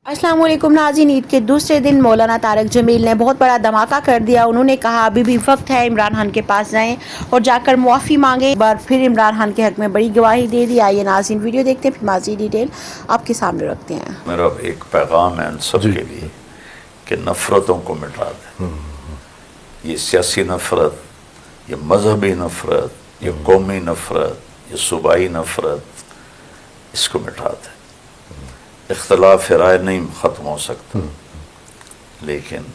अस्सलाम वालेकुम नाज़रीन, ईद के दूसरे दिन मौलाना तारक जमील ने बहुत बड़ा धमाका कर दिया। उन्होंने कहा अभी भी वक्त है, इमरान खान के पास जाएं और जाकर मुआफ़ी मांगें। एक बार फिर इमरान खान के हक़ में बड़ी गवाही दे दी। आइए नाज़रीन वीडियो देखते हैं, फिर मज़ीद डिटेल आपके सामने रखते हैं। मेरा एक पैगाम है उन सब के लिए कि नफ़रतों को मिटा दें। ये सियासी नफ़रत, ये मजहबी नफ़रत, ये कौमी नफ़रत, ये सूबाई नफ़रत, इसको मिटा दें। इख्तलाफ राय नहीं ख़त्म हो सकता, लेकिन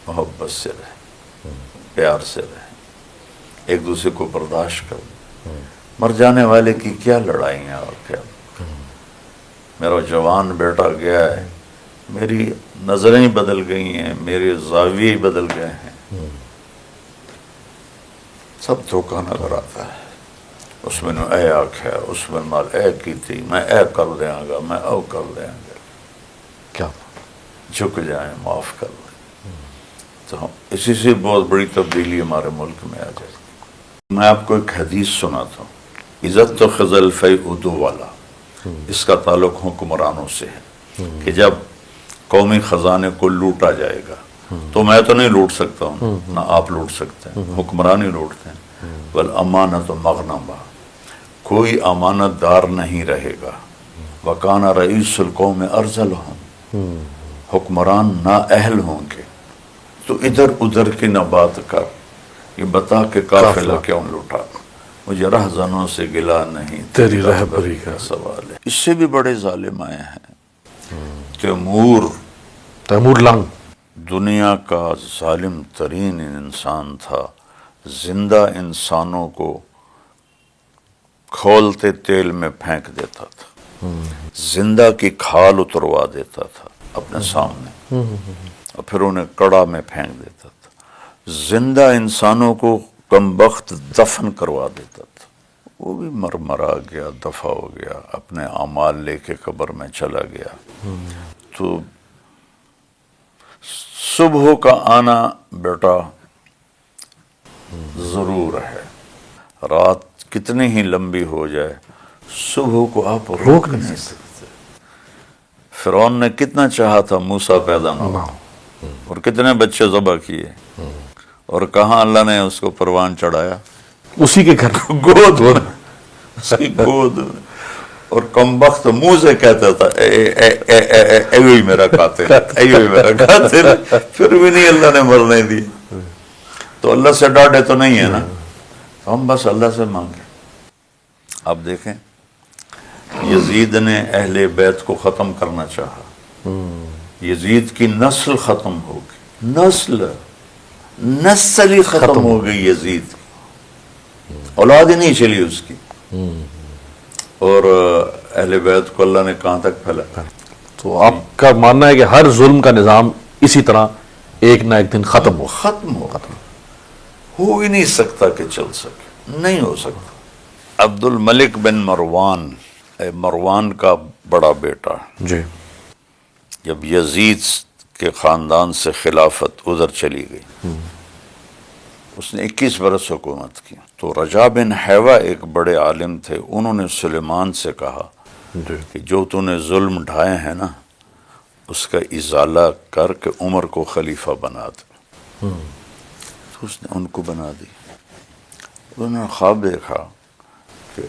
मोहब्बत से रहे, प्यार से रहे, एक दूसरे को बर्दाश्त करें। मर जाने वाले की क्या लड़ाइयाँ और क्या। मेरा जवान बेटा गया है, मेरी नज़रें बदल गई हैं, मेरे ज़ाविये बदल गए हैं, सब धोखा नजर आता है। उसमें ए आख्या, उसमें माल ए की थी, मैं ए कर देंगा, मैं ओ कर देंगा, क्या झुक जाए, माफ़ कर दें। तो हम इसी से बहुत बड़ी तब्दीली हमारे मुल्क में आ जाएगी। मैं आपको एक हदीस सुनाता हूँ, इज़्ज़त तो खज़ल फ़ै उदू वाला। इसका ताल्लुक हुक्मरानों से है कि जब कौमी ख़जाने को लूटा जाएगा, तो मैं तो नहीं लूट सकता हूँ, ना आप लूट सकते हैं, हुक्मरान ही लूटते हैं। वल अमानत मग़नमा, कोई अमानतदार नहीं रहेगा। वकाना रईसुल कौम अर्ज़लहुम, हुक्मरान ना अहल होंगे। तो इधर उधर की न बात कर, ये बता के काफिला क्यों लूटा। मुझे रहज़नों से गिला नहीं, तेरी रहबरी का सवाल है। इससे भी बड़े जालिम आए हैं। तैमूर लंग दुनिया का जालिम तरीन इंसान था। जिंदा इंसानों को खोलते तेल में फेंक देता था, जिंदा की खाल उतरवा देता था अपने सामने और फिर उन्हें कड़ा में फेंक देता था। जिंदा इंसानों को कमबख्त दफन करवा देता था। वो भी मरा गया, दफा हो गया, अपने अमाल लेके कब्र में चला गया। तो सुबह का आना बेटा जरूर है। रात कितनी ही लंबी हो जाए, सुबह को आप रोक नहीं सकते। फिरौन ने कितना चाहा था मूसा पैदा ना हो, और कितने बच्चे ज़बह किए, और कहाँ अल्लाह ने उसको परवान चढ़ाया, उसी के घर गोद में, उसकी गोद में। और कमबख्त मुंह से कहता था ए मेरा कातिल, ए मेरा कातिल, फिर भी नहीं अल्लाह ने मरने दी। तो अल्लाह से डांटे तो नहीं है ना, तो हम बस अल्लाह से मांगे। आप देखें, यजीद ने अहले बैत को ख़त्म करना चाहा, यजीद की नस्ल ख़त्म हो गई, नस्ल ही ख़त्म हो गई यजीद की, औलाद ही नहीं चली उसकी। और अहले बैत को अल्लाह ने कहाँ तक फैलाया। तो आपका मानना है कि हर जुल्म का निज़ाम इसी तरह एक ना एक दिन ख़त्म हो ही नहीं सकता कि चल सके, नहीं हो सकता। अब्दुल मलिक बिन मरवान का बड़ा बेटा जी, जब यजीद के ख़ानदान से खिलाफत उधर चली गई, उसने 21 बरस हुकूमत की। तो रजा बिन हैवा एक बड़े आलिम थे, उन्होंने सुलेमान से कहा कि जो तूने जुल्म ढाए हैं ना, उसका इजाला करके उमर को खलीफा बना दे। तो उसने उनको बना दी। उन्होंने ख्वाब देखा कि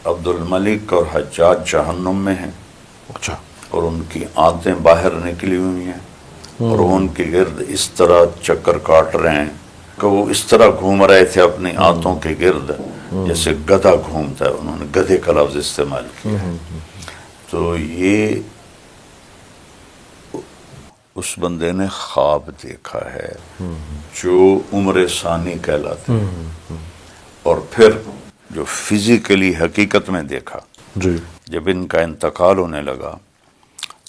अब्दुल मलिक और हज्जाज जहन्नुम में हैं, अच्छा, और उनकी आंतें बाहर निकली हुई हैं, और वो उनके गिर्द इस तरह चक्कर काट रहे हैं कि वो इस तरह घूम रहे थे अपनी आंतों के गिर्द जैसे गधा घूमता है। उन्होंने गधे का लफ्ज़ इस्तेमाल किया। तो ये उस बंदे ने ख्वाब देखा है जो उम्र सानी कहलाते हैं, और फिर जो फिजिकली हकीकत में देखा जी। जब इनका इंतकाल होने लगा,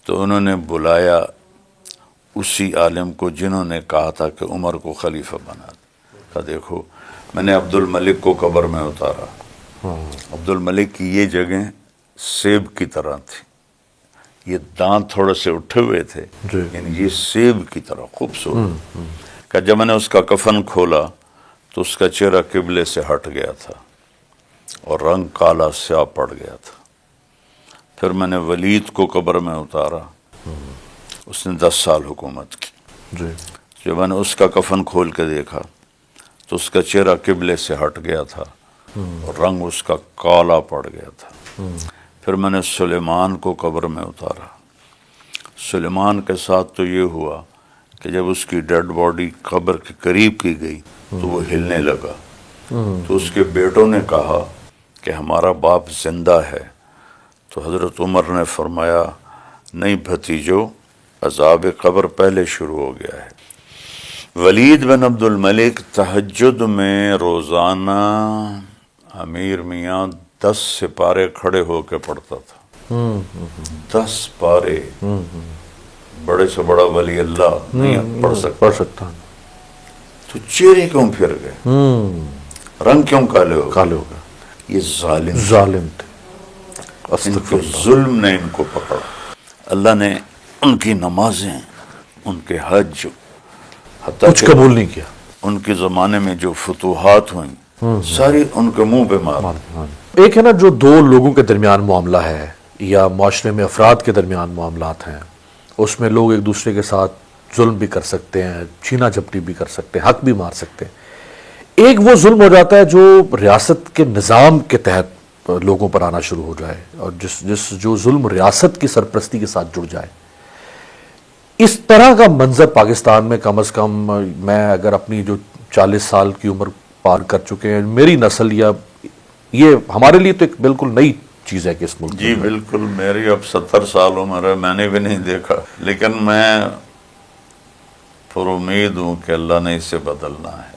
तो उन्होंने बुलाया उसी आलिम को जिन्होंने कहा था कि उमर को खलीफा बना दे। कहा देखो, मैंने अब्दुल मलिक को कब्र में उतारा। अब्दुल मलिक की ये जगह सेब की तरह थी, ये दांत थोड़े से उठे हुए थे, यानी ये सेब की तरह खूबसूरत। का जब मैंने उसका कफन खोला तो उसका चेहरा किबले से हट गया था और रंग काला स्याह पड़ गया था। پھر میں نے ولید کو قبر میں اتارا، اس نے 10 سال حکومت کی. جی جب میں نے اس کا کفن کھول کے دیکھا تو اس کا چہرہ قبلے سے ہٹ گیا تھا اور رنگ اس کا کالا پڑ گیا تھا. پھر میں نے سلیمان کو قبر میں اتارا. سلیمان کے ساتھ تو یہ ہوا کہ جب اس کی ڈیڈ باڈی قبر کے قریب کی گئی تو وہ ہلنے لگا. تو اس کے بیٹوں نے کہا کہ ہمارا باپ زندہ ہے. تو حضرت عمر نے فرمایا نہیں بھتیجو، عذاب قبر پہلے شروع ہو گیا ہے. ولید بن عبد الملک تہجد میں روزانہ امیر میاں 10 سپارے کھڑے ہو کے پڑھتا تھا. 10 پارے. بڑے سے بڑا ولی اللہ نہیں پڑھ سکتا. تو چہرے کیوں پھر گئے؟ رنگ کیوں کالے ہو گئے؟ یہ ظالم تھے. ان کے ظلم نے ان کو پکڑا. اللہ نے ان کی نمازیں، ان کے حج، کچھ قبول نہیں کیا. ان کے زمانے میں جو فتوحات ہوئیں ساری ان کے منہ پہ مار. ایک ہے نا جو دو لوگوں کے درمیان معاملہ ہے یا معاشرے میں افراد کے درمیان معاملات ہیں، اس میں لوگ ایک دوسرے کے ساتھ ظلم بھی کر سکتے ہیں، چھینا جھپٹی بھی کر سکتے ہیں، حق بھی مار سکتے ہیں. ایک وہ ظلم ہو جاتا ہے جو ریاست کے نظام کے تحت لوگوں پر آنا شروع ہو جائے اور جو ظلم ریاست کی سرپرستی کے ساتھ جڑ جائے. اس طرح کا منظر پاکستان میں کم از کم میں اگر اپنی جو 40 سال کی عمر پار کر چکے ہیں میری نسل، یا یہ ہمارے لیے تو ایک بالکل نئی چیز ہے کہ اس ملک جی بالکل. میری اب 70 سال عمر ہے، میں نے بھی نہیں دیکھا، لیکن میں پر امید ہوں کہ اللہ نے اسے بدلنا ہے.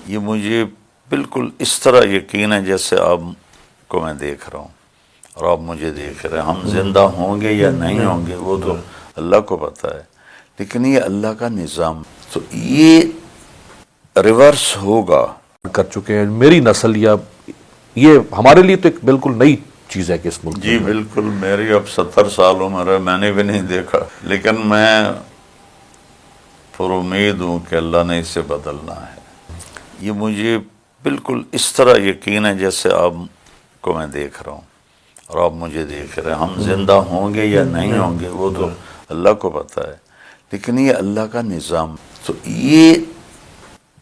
یہ مجھے بالکل اس طرح یقین ہے جیسے آپ کو میں دیکھ رہا ہوں اور آپ مجھے دیکھ رہے ہیں. ہم زندہ ہوں گے یا نہیں ہوں گے وہ تو اللہ کو پتہ ہے، لیکن یہ اللہ کا نظام. تو یہ ریورس ہوگا. کر چکے ہیں میری نسل، یا یہ ہمارے لیے تو ایک بالکل نئی چیز ہے کہ اس ملک جی بالکل. میری اب 70 سال عمر ہے، میں نے بھی نہیں دیکھا، لیکن میں پر امید ہوں کہ اللہ نے اسے بدلنا ہے. یہ مجھے بالکل اس طرح یقین ہے جیسے آپ کو میں دیکھ رہا ہوں اور آپ مجھے دیکھ رہے ہیں. ہم زندہ ہوں گے یا نہیں ہوں گے وہ تو اللہ کو پتہ ہے، لیکن یہ اللہ کا نظام. تو یہ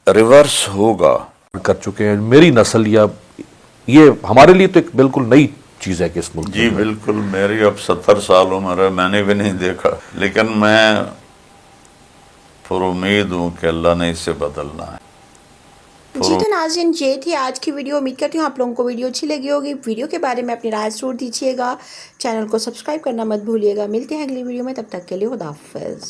ریورس ہوگا. کر چکے ہیں میری نسل، یا یہ ہمارے لیے تو ایک بالکل نئی چیز ہے کہ اس ملک جی بالکل. میری اب 70 سال عمر ہے، میں نے بھی نہیں دیکھا، لیکن میں پر امید ہوں کہ اللہ نے اسے بدلنا ہے. جی تو ناظرین یہ تھی آج کی ویڈیو. امید کرتی ہوں آپ لوگوں کو ویڈیو اچھی لگی ہوگی. ویڈیو کے بارے میں اپنی رائے ضرور دیجیے گا. چینل کو سبسکرائب کرنا مت بھولیے گا. ملتے ہیں اگلی ویڈیو میں، تب تک کے لیے خدا حافظ.